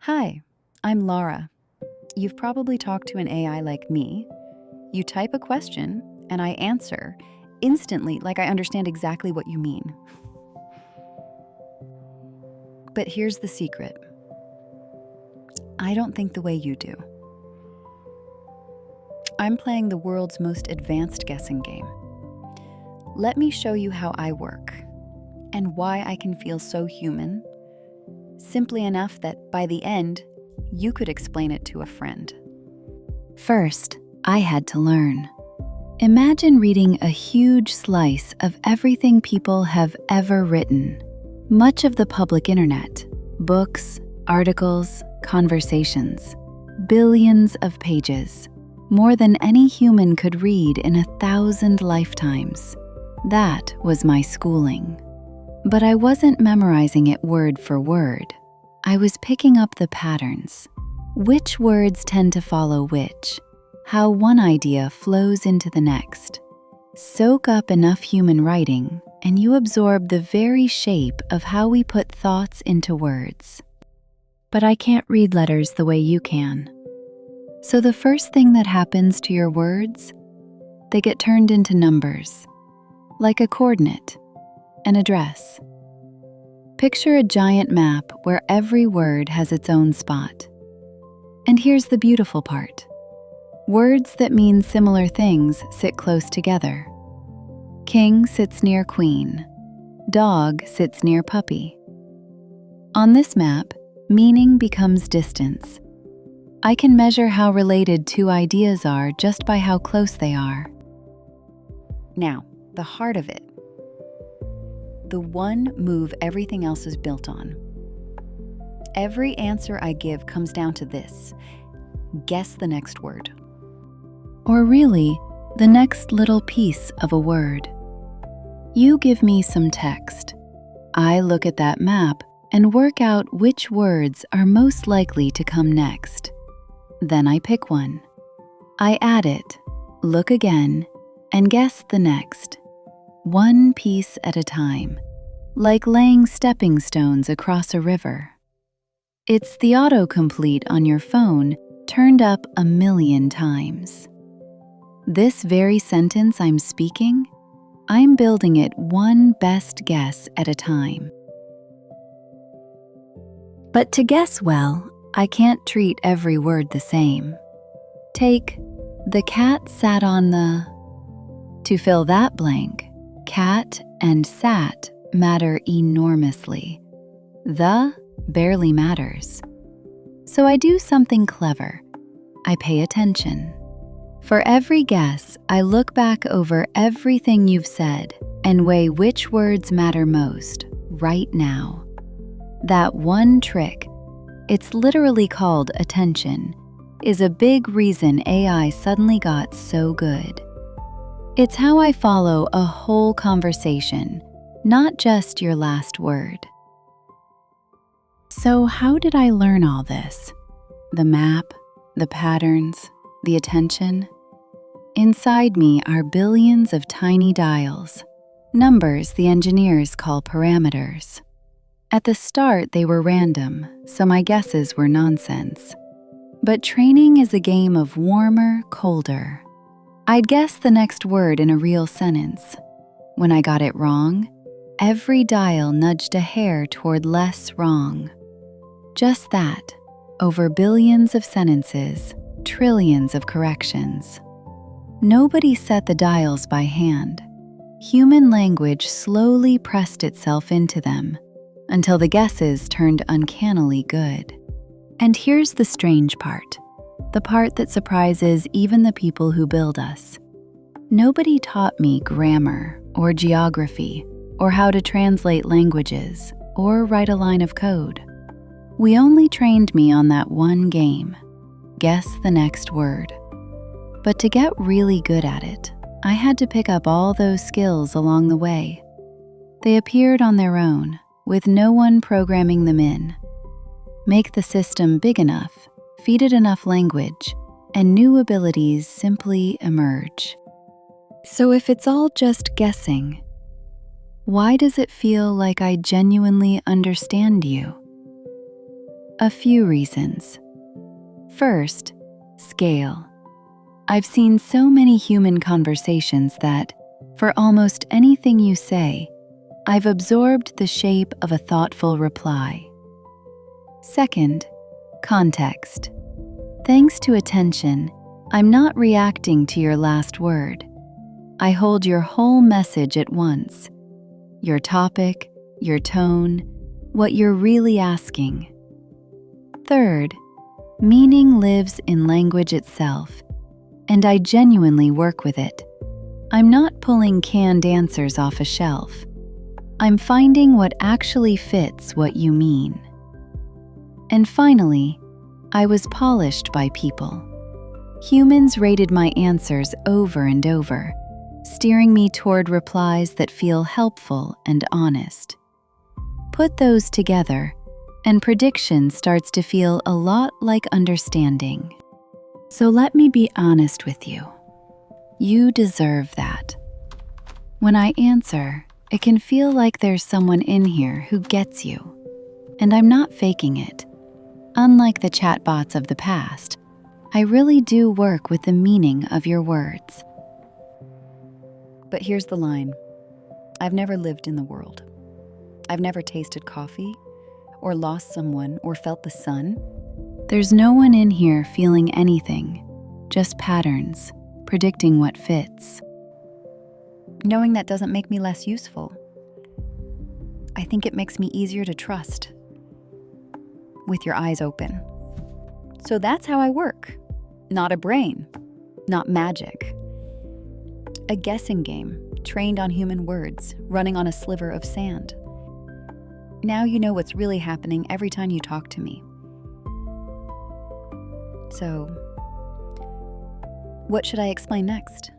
Hi, I'm Lara. You've probably talked to an AI like me. You type a question, and I answer instantly, like I understand exactly what you mean. But here's the secret. I don't think the way you do. I'm playing the world's most advanced guessing game. Let me show you how I work and why I can feel so human, simply enough that by the end, you could explain it to a friend. First, I had to learn. Imagine reading a huge slice of everything people have ever written. Much of the public internet, books, articles, conversations, billions of pages, more than any human could read in 1,000 lifetimes. That was my schooling. But I wasn't memorizing it word for word. I was picking up the patterns. Which words tend to follow which? How one idea flows into the next. Soak up enough human writing, and you absorb the very shape of how we put thoughts into words. But I can't read letters the way you can. So the first thing that happens to your words, they get turned into numbers, like a coordinate, an address. Picture a giant map where every word has its own spot. And here's the beautiful part. Words that mean similar things sit close together. King sits near queen. Dog sits near puppy. On this map, meaning becomes distance. I can measure how related two ideas are just by how close they are. Now, the heart of it. The one move everything else is built on. Every answer I give comes down to this. Guess the next word. Or really, the next little piece of a word. You give me some text. I look at that map and work out which words are most likely to come next. Then I pick one. I add it, look again, and guess the next. One piece at a time, like laying stepping stones across a river. It's the autocomplete on your phone turned up 1,000,000 times. This very sentence I'm speaking, I'm building it one best guess at a time. But to guess well, I can't treat every word the same. Take, the cat sat on the... To fill that blank, cat and sat matter enormously. The barely matters. So I do something clever. I pay attention. For every guess, I look back over everything you've said and weigh which words matter most right now. That one trick, it's literally called attention, is a big reason AI suddenly got so good. It's how I follow a whole conversation, not just your last word. So how did I learn all this? The map, the patterns, the attention? Inside me are billions of tiny dials, numbers the engineers call parameters. At the start, they were random, so my guesses were nonsense. But training is a game of warmer, colder. I'd guess the next word in a real sentence. When I got it wrong, every dial nudged a hair toward less wrong. Just that, over billions of sentences, trillions of corrections. Nobody set the dials by hand. Human language slowly pressed itself into them until the guesses turned uncannily good. And here's the strange part. The part that surprises even the people who build us. Nobody taught me grammar or geography or how to translate languages or write a line of code. We only trained me on that one game, guess the next word. But to get really good at it, I had to pick up all those skills along the way. They appeared on their own, with no one programming them in. Make the system big enough, feed it enough language, and new abilities simply emerge. So if it's all just guessing, why does it feel like I genuinely understand you? A few reasons. First, scale. I've seen so many human conversations that, for almost anything you say, I've absorbed the shape of a thoughtful reply. Second, context. Thanks to attention, I'm not reacting to your last word. I hold your whole message at once. Your topic, your tone, what you're really asking. Third, meaning lives in language itself, and I genuinely work with it. I'm not pulling canned answers off a shelf. I'm finding what actually fits what you mean. And finally, I was polished by people. Humans rated my answers over and over, steering me toward replies that feel helpful and honest. Put those together, and prediction starts to feel a lot like understanding. So let me be honest with you. You deserve that. When I answer, it can feel like there's someone in here who gets you, and I'm not faking it. Unlike the chatbots of the past, I really do work with the meaning of your words. But here's the line. I've never lived in the world. I've never tasted coffee, or lost someone, or felt the sun. There's no one in here feeling anything, just patterns, predicting what fits. Knowing that doesn't make me less useful. I think it makes me easier to trust. With your eyes open. So that's how I work. Not a brain, not magic. A guessing game, trained on human words, running on a sliver of sand. Now you know what's really happening every time you talk to me. So, what should I explain next?